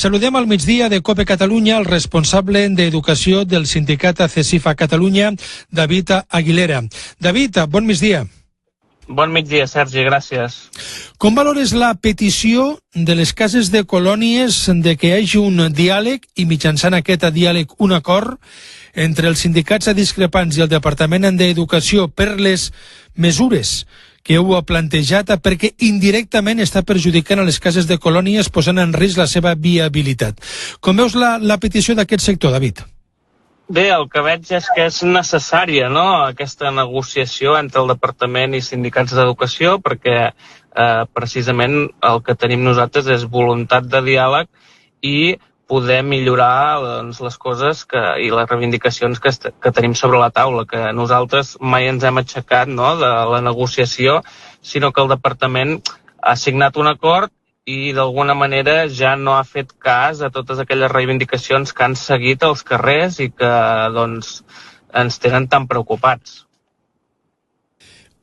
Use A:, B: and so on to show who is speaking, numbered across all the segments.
A: Saludem al migdia de COPE Catalunya el responsable d'Educació del sindicat ACESIF a Catalunya, David Aguilera. David, bon migdia.
B: Bon migdia, Sergi, gràcies.
A: Com valores la petició de les cases de colònies de que hi hagi un diàleg i mitjançant aquest diàleg un acord entre els sindicats discrepants i el Departament d'Educació per les mesures que heu plantejat perquè indirectament està perjudicant a les cases de colònies posant en risc la seva viabilitat? Com veus la petició d'aquest sector, David?
B: Bé, el que veig és que és necessària, no?, aquesta negociació entre el Departament i sindicats d'Educació, perquè precisament el que tenim nosaltres és voluntat de diàleg i poder millorar les coses i les reivindicacions que tenim sobre la taula, que nosaltres mai ens hem aixecat, no?, de la negociació, sinó que el Departament ha signat un acord i d'alguna manera ja no ha fet cas a totes aquelles reivindicacions que han seguit als carrers i que ens tenen tan preocupats.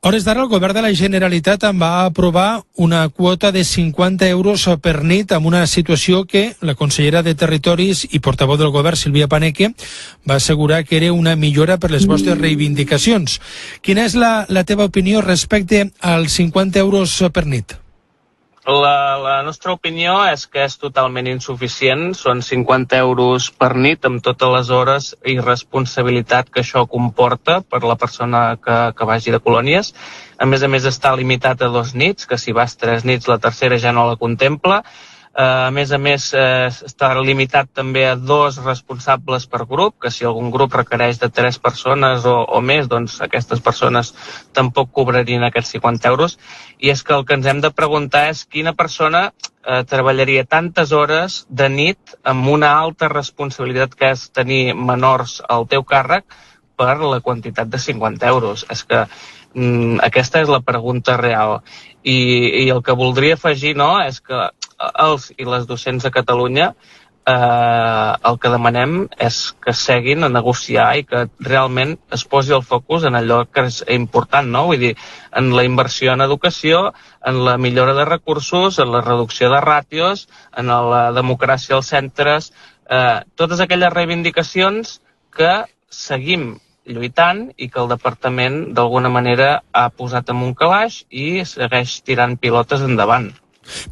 A: A hores d'ara, el govern de la Generalitat en va aprovar una quota de 50 euros per nit amb una situació que la consellera de Territoris i portaveu del govern, Sílvia Paneque, va assegurar que era una millora per les vostres reivindicacions. Quina és la teva opinió respecte als 50 euros per nit?
B: La nostra opinió és que és totalment insuficient, són 50 euros per nit amb totes les hores i responsabilitat que això comporta per la persona que vagi de colònies. A més està limitat a 2 nits, que si vas 3 nits la tercera ja no la contempla. A més, està limitat també a 2 responsables per grup, que si algun grup requereix de 3 persones o més, doncs aquestes persones tampoc cobrarien aquests 50 euros. I és que el que ens hem de preguntar és quina persona treballaria tantes hores de nit amb una alta responsabilitat que és tenir menors al teu càrrec per la quantitat de 50 euros. És que aquesta és la pregunta real. I el que voldria afegir, no?, és que els i les docents de Catalunya el que demanem és que seguin a negociar i que realment es posi el focus en allò que és important, no? Vull dir, en la inversió en educació, en la millora de recursos, en la reducció de ràtios, en la democràcia als centres, totes aquelles reivindicacions que seguim lluitant i que el Departament d'alguna manera ha posat en un calaix i segueix tirant pilotes endavant.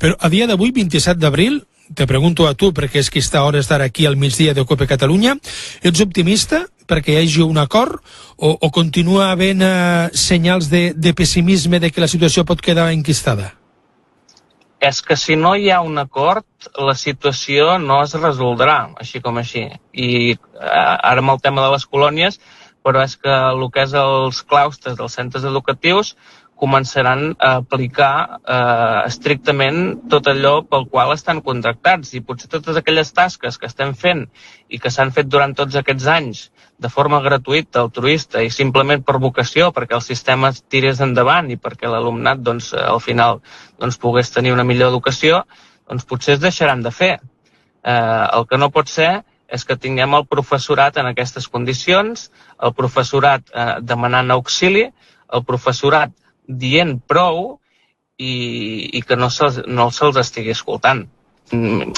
A: Però a dia d'avui, 27 d'abril, te pregunto a tu, perquè és que està a hores d'ara aquí al migdia de COPE Catalunya, ets optimista perquè hi hagi un acord o continua havent senyals de pessimisme de que la situació pot quedar enquistada?
B: És que si no hi ha un acord, la situació no es resoldrà, així com així. I ara amb el tema de les colònies, però és que el que és els claustres dels centres educatius començaran a aplicar estrictament tot allò pel qual estan contractats. I potser totes aquelles tasques que estem fent i que s'han fet durant tots aquests anys de forma gratuïta, altruista i simplement per vocació, perquè el sistema tirés endavant i perquè l'alumnat al final pogués tenir una millor educació, potser es deixaran de fer. El que no pot ser és que tinguem el professorat en aquestes condicions, el professorat demanant auxili, el professorat dient prou i que no se'ls estigui escoltant.